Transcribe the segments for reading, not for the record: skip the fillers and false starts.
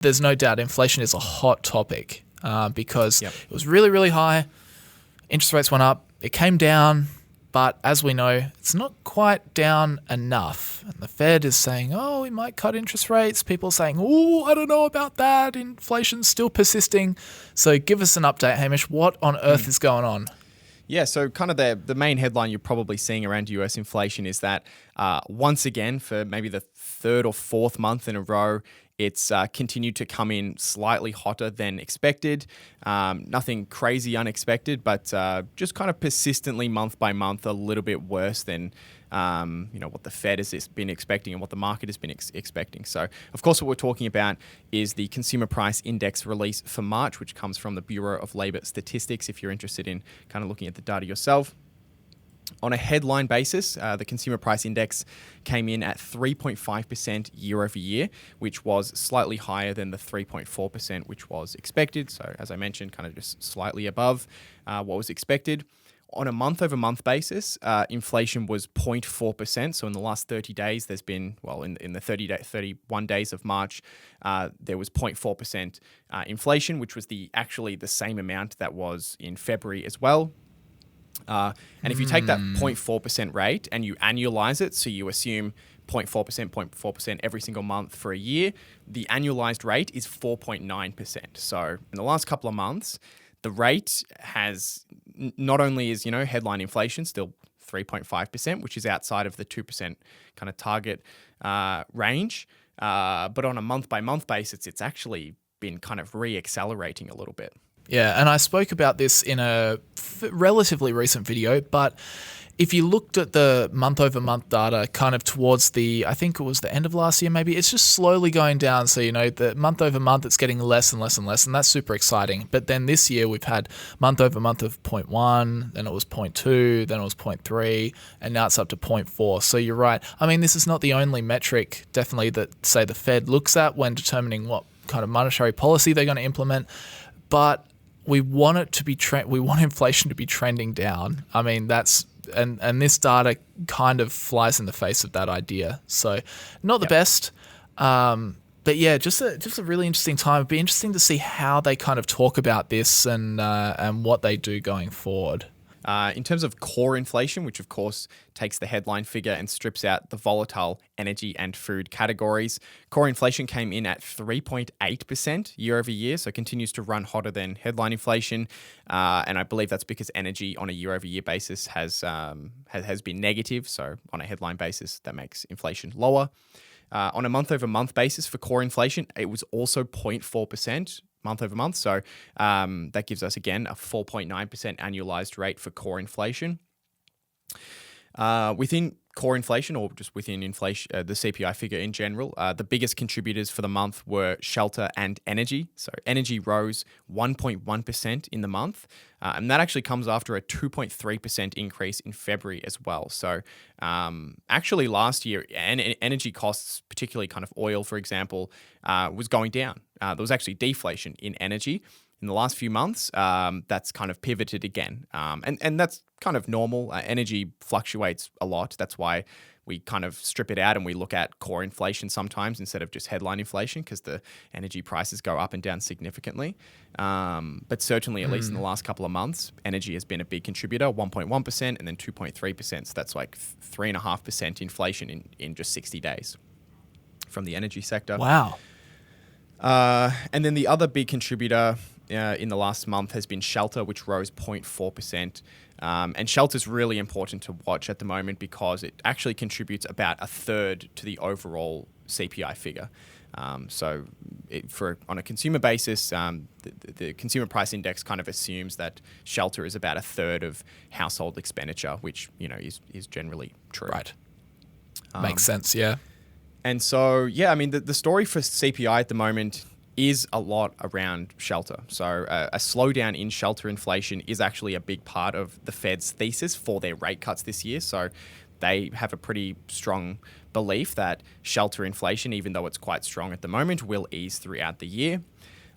there's no doubt inflation is a hot topic because Yep. it was really, really high. Interest rates went up. It came down. But as we know, it's not quite down enough. And the Fed is saying, oh, we might cut interest rates. People are saying, oh, I don't know about that. Inflation's still persisting. So give us an update, Hamish. What on earth is going on? Yeah, so kind of the main headline you're probably seeing around US inflation is that once again, for maybe the third or fourth month in a row, it's continued to come in slightly hotter than expected. Nothing crazy unexpected, but just kind of persistently month by month a little bit worse than what the Fed has been expecting and what the market has been expecting. So, of course, what we're talking about is the Consumer Price Index release for March, which comes from the Bureau of Labor Statistics, if you're interested in kind of looking at the data yourself. On a headline basis, the Consumer Price Index came in at 3.5% year over year, which was slightly higher than the 3.4% which was expected. So, as I mentioned, kind of just slightly above what was expected. On a month-over-month basis, inflation was 0.4%. So in the last 30 days, there's been, in the 31 days of March, there was 0.4% inflation, which was actually the same amount that was in February as well. And if you take that 0.4% rate and you annualize it, so you assume 0.4% every single month for a year, the annualized rate is 4.9%. So in the last couple of months, the rate has not only is, headline inflation still 3.5%, which is outside of the 2% kind of target range, but on a month-by-month basis, it's actually been kind of re-accelerating a little bit. Yeah, and I spoke about this in a relatively recent video, but if you looked at the month-over-month data kind of towards I think it was the end of last year maybe, it's just slowly going down. So, the month-over-month, it's getting less and less and less, and that's super exciting. But then this year we've had month-over-month of 0.1, then it was 0.2, then it was 0.3, and now it's up to 0.4. So you're right. I mean, this is not the only metric, definitely, that, say, the Fed looks at when determining what kind of monetary policy they're going to implement. But we want it to be we want inflation to be trending down. I mean, that's and this data kind of flies in the face of that idea. So not the best, but yeah, just a really interesting time. It'd be interesting to see how they kind of talk about this and what they do going forward. In terms of core inflation, which of course takes the headline figure and strips out the volatile energy and food categories, core inflation came in at 3.8% year over year, so continues to run hotter than headline inflation. And I believe that's because energy on a year over year basis has been negative. So on a headline basis, that makes inflation lower. On a month over month basis for core inflation, it was also 0.4%. Month over month. So that gives us, again, a 4.9% annualized rate for core inflation. Within core inflation, or just within inflation, the CPI figure in general, the biggest contributors for the month were shelter and energy. So energy rose 1.1% in the month, and that actually comes after a 2.3% increase in February as well. So actually last year, energy costs, particularly kind of oil, for example, was going down. There was actually deflation in energy. In the last few months, that's kind of pivoted again. And that's kind of normal. Energy fluctuates a lot. That's why we kind of strip it out and we look at core inflation sometimes instead of just headline inflation, because the energy prices go up and down significantly. But certainly, at least in the last couple of months, energy has been a big contributor, 1.1% and then 2.3%. So that's like 3.5% inflation in just 60 days from the energy sector. Wow. And then the other big contributor in the last month has been shelter, which rose 0.4%. And shelter is really important to watch at the moment because it actually contributes about a third to the overall CPI figure. So on a consumer basis, the Consumer Price Index kind of assumes that shelter is about a third of household expenditure, which is generally true. Right. Makes sense, yeah. And so, I mean, the story for CPI at the moment is a lot around shelter. So a slowdown in shelter inflation is actually a big part of the Fed's thesis for their rate cuts this year. So they have a pretty strong belief that shelter inflation, even though it's quite strong at the moment, will ease throughout the year.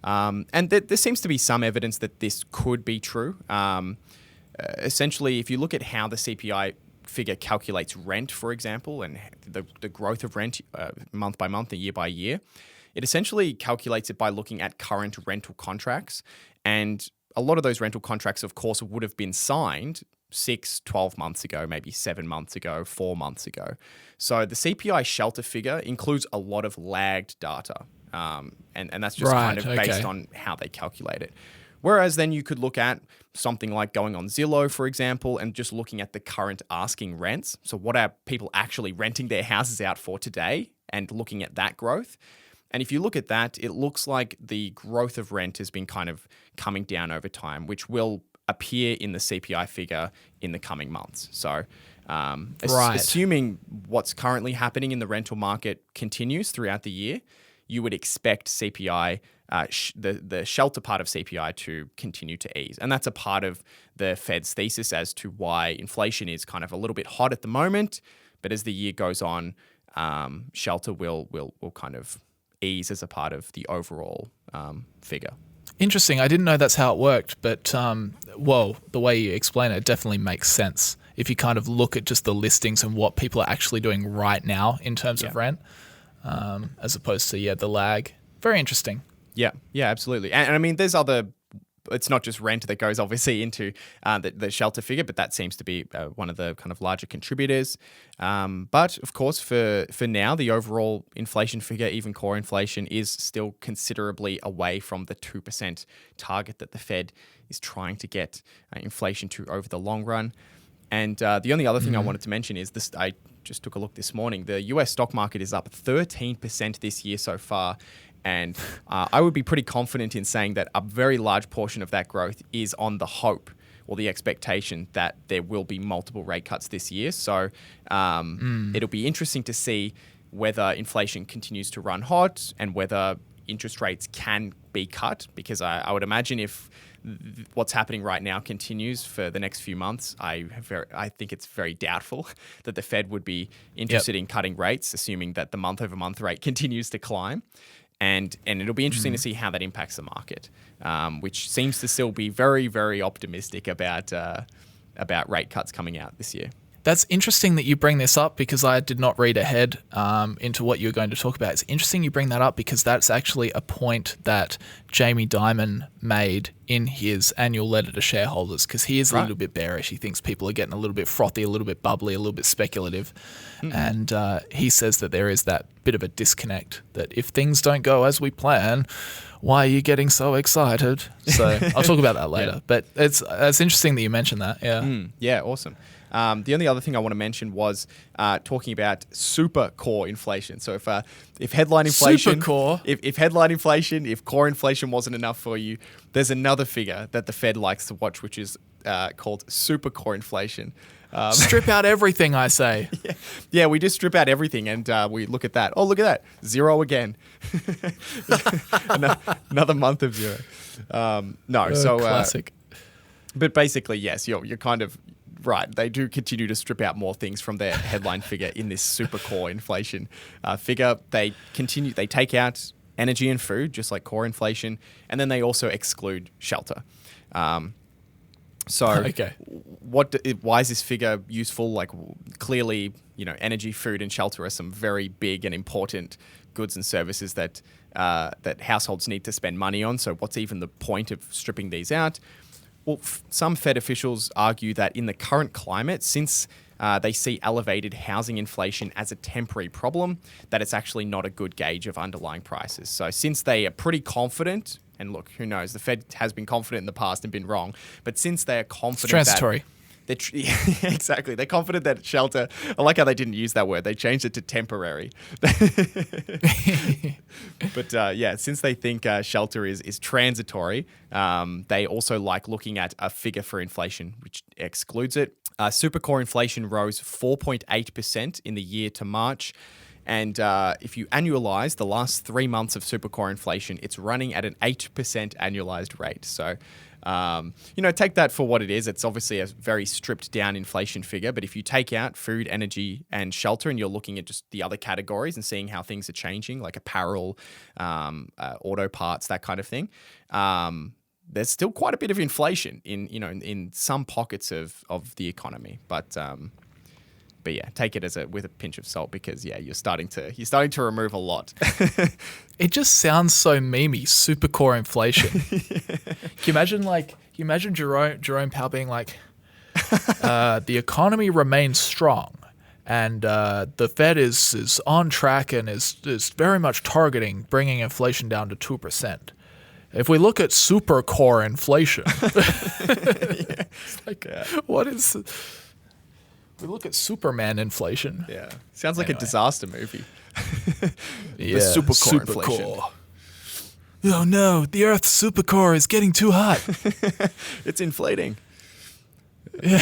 And there seems to be some evidence that this could be true. Essentially, if you look at how the CPI figure calculates rent, for example, and the growth of rent month by month and year by year, it essentially calculates it by looking at current rental contracts. And a lot of those rental contracts, of course, would have been signed 6, 12 months ago, maybe 7 months ago, 4 months ago. So the CPI shelter figure includes a lot of lagged data. And that's just kind of based on how they calculate it. Whereas then you could look at something like going on Zillow, for example, and just looking at the current asking rents. So what are people actually renting their houses out for today, and looking at that growth. And if you look at that, it looks like the growth of rent has been kind of coming down over time, which will appear in the CPI figure in the coming months. So assuming what's currently happening in the rental market continues throughout the year, you would expect CPI, the shelter part of CPI, to continue to ease. And that's a part of the Fed's thesis as to why inflation is kind of a little bit hot at the moment. But as the year goes on, shelter will kind of ease as a part of the overall figure. Interesting. I didn't know that's how it worked, but the way you explain it definitely makes sense. If you kind of look at just the listings and what people are actually doing right now in terms of rent, as opposed to the lag. Very interesting. Yeah, absolutely. And I mean, there's other. It's not just rent that goes obviously into the shelter figure, but that seems to be one of the kind of larger contributors. But of course, for now, the overall inflation figure, even core inflation, is still considerably away from the 2% target that the Fed is trying to get inflation to over the long run. And the only other thing I wanted to mention is this. I just took a look this morning. The US stock market is up 13% this year so far. And I would be pretty confident in saying that a very large portion of that growth is on the hope or the expectation that there will be multiple rate cuts this year. So it'll be interesting to see whether inflation continues to run hot and whether interest rates can be cut, because I would imagine if what's happening right now continues for the next few months, I think it's very doubtful that the Fed would be interested in cutting rates, assuming that the month-over-month rate continues to climb. And it'll be interesting to see how that impacts the market, which seems to still be very, very optimistic about rate cuts coming out this year. That's interesting that you bring this up, because I did not read ahead into what you're going to talk about. It's interesting you bring that up, because that's actually a point that Jamie Dimon made in his annual letter to shareholders, because he is a little bit bearish. He thinks people are getting a little bit frothy, a little bit bubbly, a little bit speculative. And he says that there is that bit of a disconnect, that if things don't go as we plan, why are you getting so excited? So I'll talk about that later. But it's interesting that you mentioned that. Yeah, awesome. The only other thing I want to mention was talking about super core inflation. So if headline inflation, super core, if headline inflation, if core inflation wasn't enough for you, there's another figure that the Fed likes to watch, which is called super core inflation. Strip out everything, I say. Yeah, we just strip out everything and we look at that. Oh, look at that. Zero again. Another month of zero. Classic. But basically, yes, you're kind of right. They do continue to strip out more things from their headline figure in this super core inflation figure. They take out energy and food, just like core inflation, and then they also exclude shelter. Why is this figure useful? Like, clearly, energy, food, and shelter are some very big and important goods and services that households need to spend money on. So what's even the point of stripping these out? Well, some Fed officials argue that in the current climate, since they see elevated housing inflation as a temporary problem, that it's actually not a good gauge of underlying prices. So since they are pretty confident, and look, who knows, the Fed has been confident in the past and been wrong, but since they are confident transitory. Exactly. They're confident that shelter, I like how they didn't use that word. They changed it to temporary. But since they think shelter is transitory, they also like looking at a figure for inflation, which excludes it. Supercore inflation rose 4.8% in the year to March. And if you annualize the last 3 months of supercore inflation, it's running at an 8% annualized rate. So, take that for what it is. It's obviously a very stripped down inflation figure. But if you take out food, energy, and shelter, and you're looking at just the other categories and seeing how things are changing, like apparel, auto parts, that kind of thing, there's still quite a bit of inflation in some pockets of the economy. But But yeah, take it with a pinch of salt because you're starting to remove a lot. It just sounds so memey, supercore inflation. Can you imagine Jerome Powell being like, the economy remains strong and the Fed is on track and is very much targeting bringing inflation down to 2%. If we look at supercore inflation, what is... We look at Superman inflation. Yeah. Sounds like a disaster movie. Yeah, supercore inflation. Oh no, the Earth's supercore is getting too hot. It's inflating. Yeah.